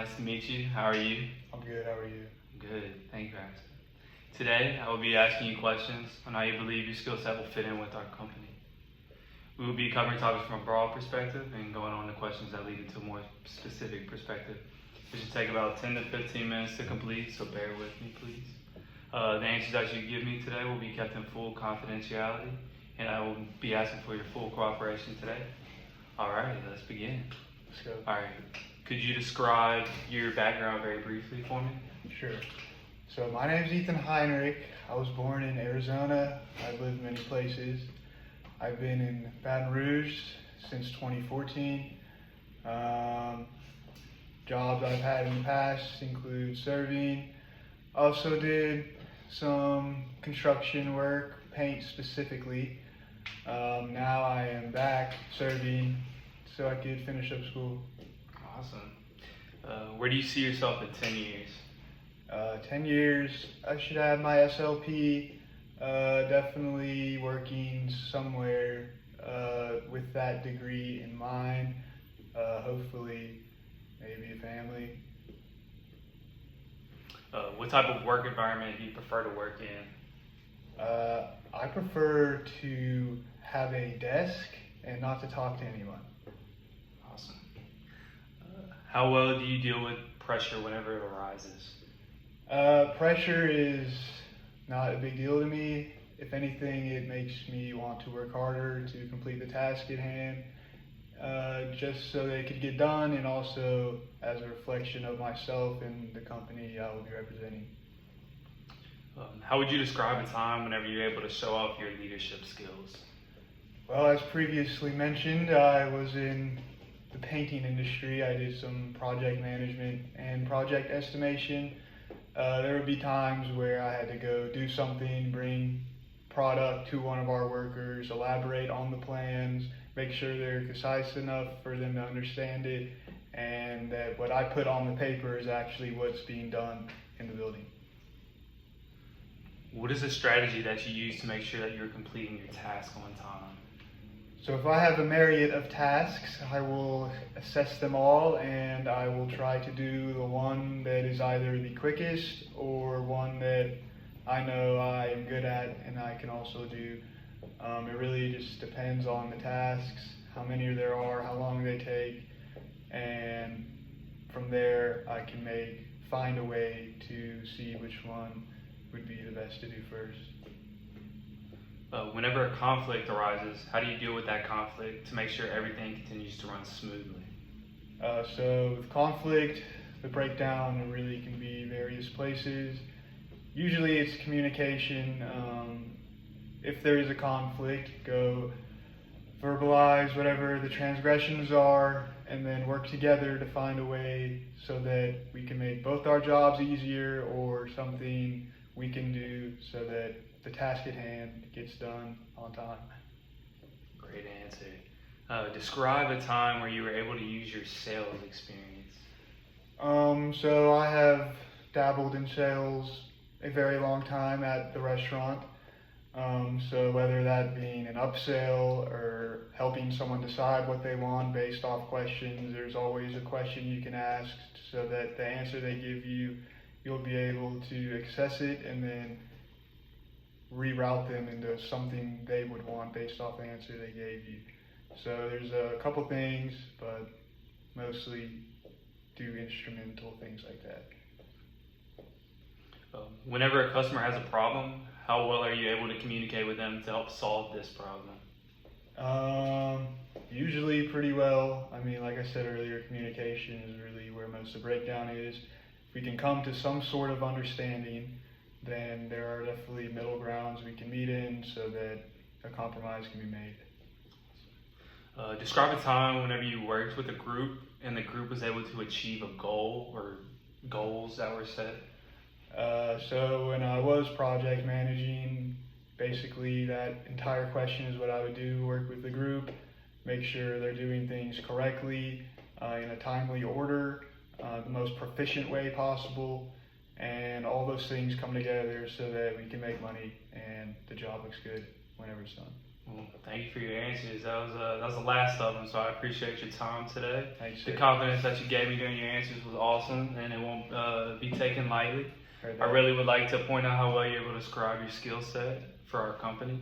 Nice to meet you. How are you? I'm good. How are you? Good. Thank you for asking. Today, I will be asking you questions on how you believe your skill set will fit in with our company. We will be covering topics from a broad perspective and going on to questions that lead into a more specific perspective. It should take about 10 to 15 minutes to complete, so bear with me, please. The answers that you give me today will be kept in full confidentiality, and I will be asking for your full cooperation today. Alright, let's begin. Let's go. Alright, could you describe your background very briefly for me? Sure. So my name is Ethan Heinrich. I was born in Arizona. I've lived many places. I've been in Baton Rouge since 2014. Jobs I've had in the past include serving. Also did some construction work, paint specifically. Now I am back serving so I could finish up school. Awesome. Where do you see yourself in 10 years? 10 years, I should have my SLP, definitely working somewhere with that degree in mind, hopefully maybe a family. What type of work environment do you prefer to work in? I prefer to have a desk and not to talk to anyone. Awesome. How well do you deal with pressure whenever it arises? Pressure is not a big deal to me. If anything, it makes me want to work harder to complete the task at hand, just so they could get done, and also as a reflection of myself and the company I will be representing. How would you describe a time whenever you're able to show off your leadership skills? Well, as previously mentioned, I was in the painting industry. I did some project management and project estimation. There would be times where I had to go do something, bring product to one of our workers, elaborate on the plans, make sure they're concise enough for them to understand it, and that what I put on the paper is actually what's being done in the building. What is the strategy that you use to make sure that you're completing your task on time? So if I have a myriad of tasks, I will assess them all, and I will try to do the one that is either the quickest or one that I know I am good at and I can also do. It really just depends on the tasks, how many there are, how long they take, and from there I can find a way to see which one would be the best to do first. Whenever a conflict arises, how do you deal with that conflict to make sure everything continues to run smoothly? So with conflict, the breakdown really can be various places. Usually it's communication. If there is a conflict, go verbalize whatever the transgressions are, and then work together to find a way so that we can make both our jobs easier, or something we can do so that the task at hand gets done on time. Great answer. Describe a time where you were able to use your sales experience. So I have dabbled in sales a very long time at the restaurant. So whether that being an upsell or helping someone decide what they want based off questions, there's always a question you can ask so that the answer they give you, you'll be able to access it and then reroute them into something they would want based off the answer they gave you. So there's a couple things, but mostly do instrumental things like that. Whenever a customer has a problem, how well are you able to communicate with them to help solve this problem? Usually pretty well. I mean, like I said earlier, communication is really where most of the breakdown is. If we can come to some sort of understanding, then there are definitely middle grounds we can meet in so that a compromise can be made. Describe a time whenever you worked with a group and the group was able to achieve a goal or goals that were set. So when I was project managing, basically that entire question is what I would do: work with the group, make sure they're doing things correctly, in a timely order, the most proficient way possible, and all those things come together so that we can make money and the job looks good whenever it's done. Well, thank you for your answers. That was the last of them, so I appreciate your time today. Thanks, The sir. confidence that you gave me during your answers was awesome, and it won't be taken lightly. Heard I that. really would like to point out how well you're able to describe your skill set for our company.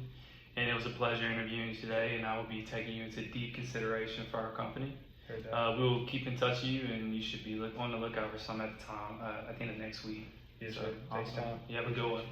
And it was a pleasure interviewing you today, and I will be taking you into deep consideration for our company. Heard that. We will keep in touch with you, and you should be on the lookout for some at the end of next week. Yes, So, sir. Thanks, awesome. Tom. You have a good one.